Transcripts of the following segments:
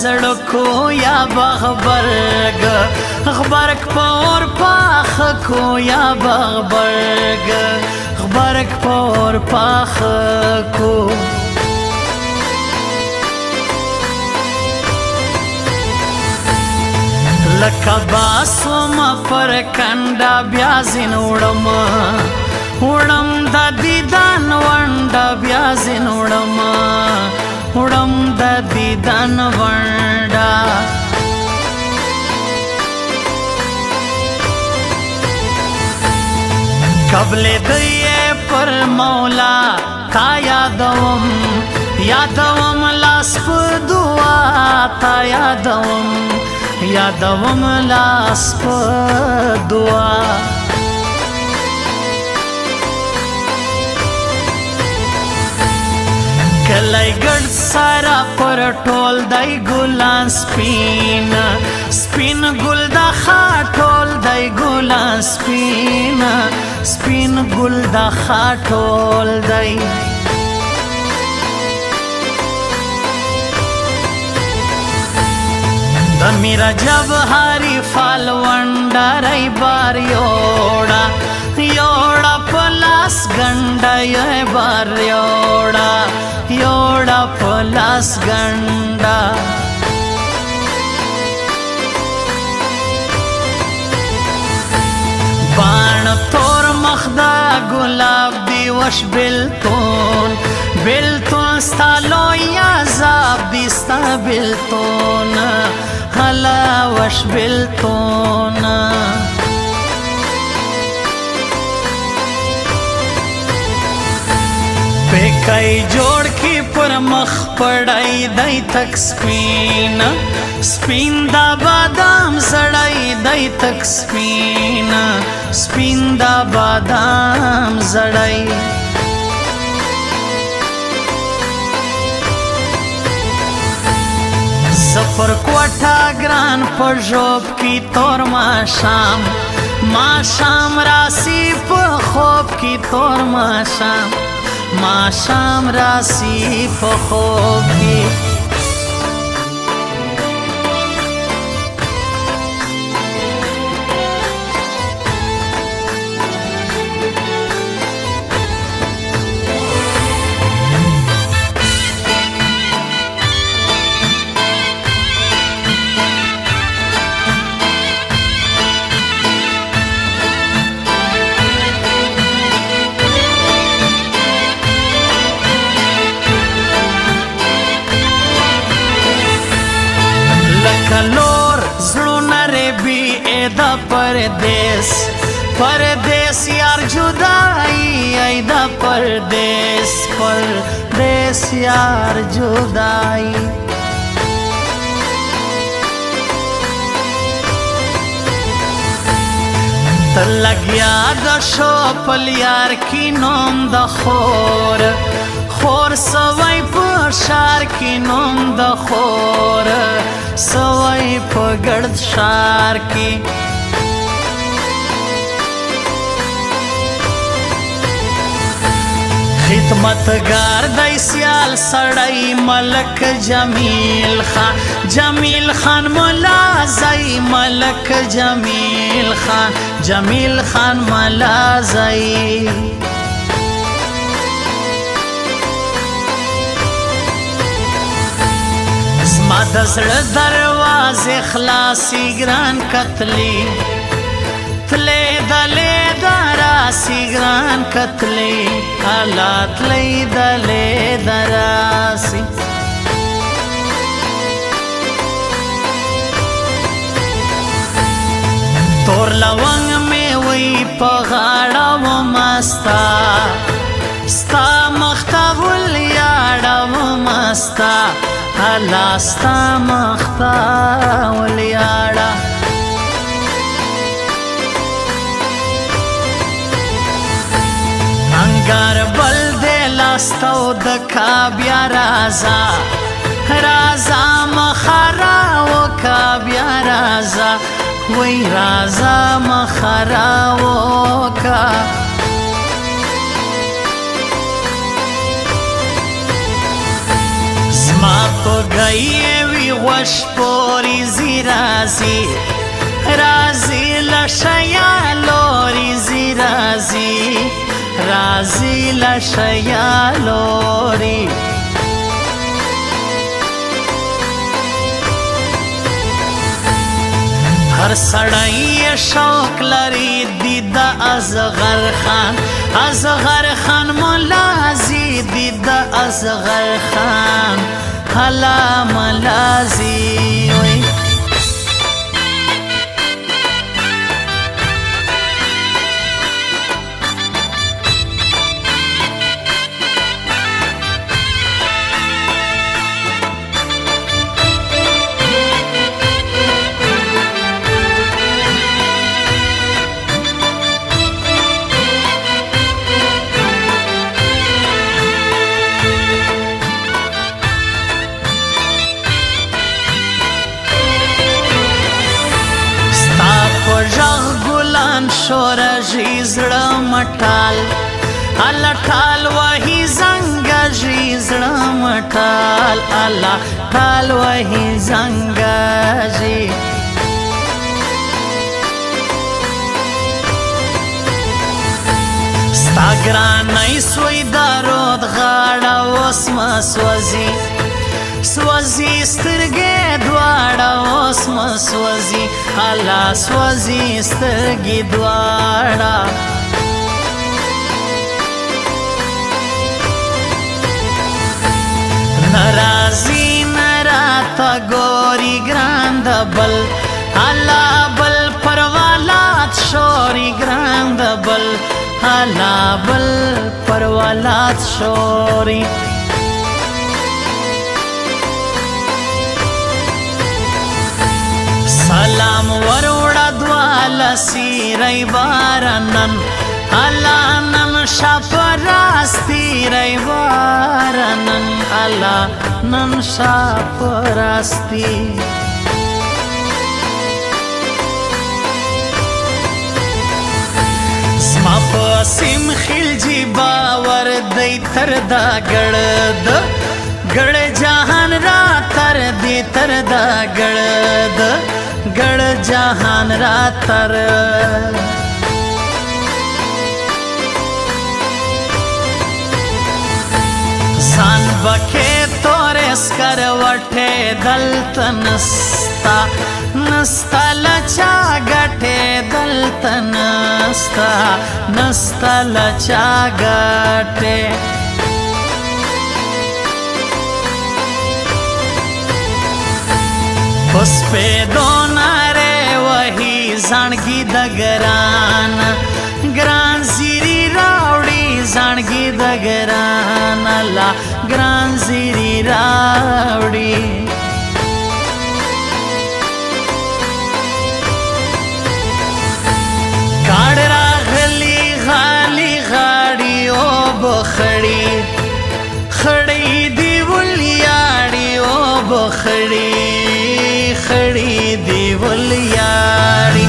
زړکو یا بغبرګ غبرګ پور پاخ کو یا بغبرګ غبرګ پور پاخ کو لکه باسوم پر کنډه بیا ځین وړم د دیدن ونډه بیا ځین وړم د دیدن ونډه قبل دی پر مولا تا یادوم لاس په دعا تا یادوم لاس په دعا کلی ګډ سارا پر ټول دی ګلان سپین ګل د خاټول دی ګلان سپین ګل د خاټول دی د میرا جبهاری فال ونډارای بار یوړه پلاس ګنډه یې بار یوړه پلاس ګنډه بان تور مخدا ګلاب دی وش بلتون ستالو یا زاب دی ستا بلتون هلا وش بلتون پیکای جوړ کی پر مخ پړای دای تک سپین دا بادام زړای دای تک سپین دا بادام زړای زفر کوټا ګران په ژوب کی تور ماشام راسی په خوب کی تور ماشام راسی په خوب کی کلور زړونه ری د پردیس یار جدائی ای د پردیس یار جدائی تر لګیا د شوپل یار کی نوم د خور سوای په شار کی نوم د خور سوای په ګرد شار کی خدمتگار دی سیال سړی ملک جمیل خان مولا زئی ملک جمیل خان مولا زئی زما د زړه دروازې خلاصې ګران کتلې تلې دلې دراسې ګران کتلې حالات لې دلې دراسې تور لونګ مې وې په غاړه وما ستا مخته ولیاړه وما حالا ستا مخته ولیاړه انګار بل دې لاستو د کا بیا رازا مخرا وکا بیا رازا وی رازا مخرا وکا زما پگئی وی غوش پوریزی رازی رازی لشیالوریزی رازی رازی لشیالوری هر سړی شوق لري دید اصغر خان اصغر خان ملازی دید اصغر خان حلا ملازی وی شورجی زړه مټال الله ټال وਹੀ زنګجی زړه مټال الله ټال وਹੀ زنګجی ستاګرانای سوی دارود غاړه اوس ما سوځي سوځي سترګې دواړه اوس ما سوځي الله سوځي سترګې دواړه ناراضي نراته ګوري ګران د بل الله بل پروالات شوري ګران د بل الله بل پروالات شوري سلام وروړه دواله سیری بارنن الله نن شاپراستی ری بارنن الله نن شاپراستی زما پسیم خلجی باور دی تر دا ګړد ګړ جهان را تر دی تر دا ګړد ګړ جهان را تر ځان بکې تورس کر وټه دلت نستا نستا لچا غټه دلت نستا نستا لچا غټه اوس په دوناره وਹੀ ځانګي د ګران ګران زیری راوړي ځانګي د ګران الله ګران زیری راوړي کاړ راغلی غالي غاړي او بخړي خړې دی ولیاړي او بخړي خړې دی ولیاړي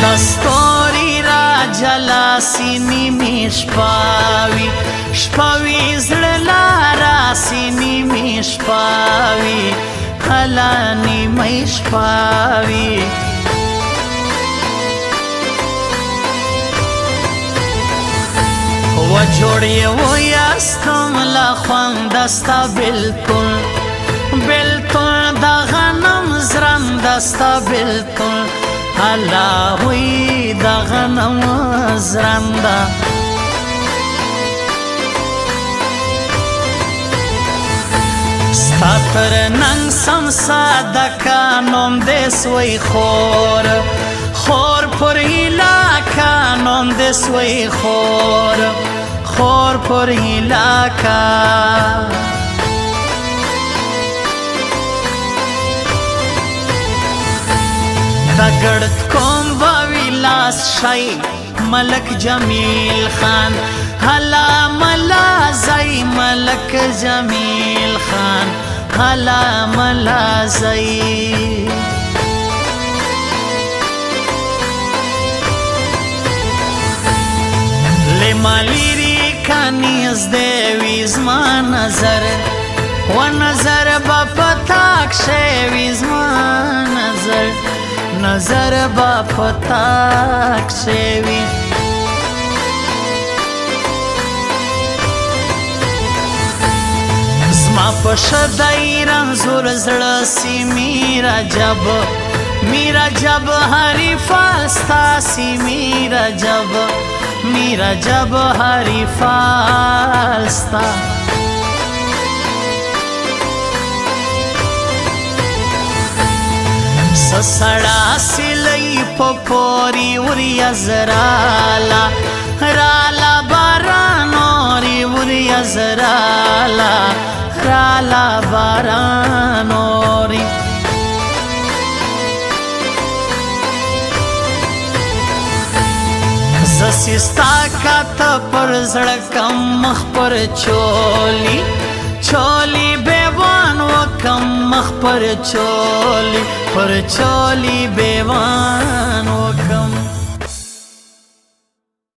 دستوری را جلا سینی می شپاوی شپاوی زړه را سینی می شپاوی حلانی می شپاوی و جوړی و یاستم لا خواندستا بالکل بالکل د غنم زرم دستا بالکل الله وی د غنم زرنده ستا تر ننګ سم صدقه نوم دې سوی خور خور پر علاقه نوم دې سوی خور خور پر هلاکا دا گرد کوم باوی لاس شای ملک جمیل خان حلا ملا زئی ملک جمیل خان حلا ملا زئی مالیری کانیز دیوی زما نظر و نظر با پتاک شوی زما نظر با پتاک شوی زما پشدائی رنزور زرسی میرا جب حریفا ستاسی میرا جب حریفا ستا سسڑا سلی پپوری وری ازرالا رالا بارانوری وری ازرالا رالا بارانوری زسستا کاتا پر زڑکم مخ پر چولی بیوان وکم مخ پر چولی بیوان وکم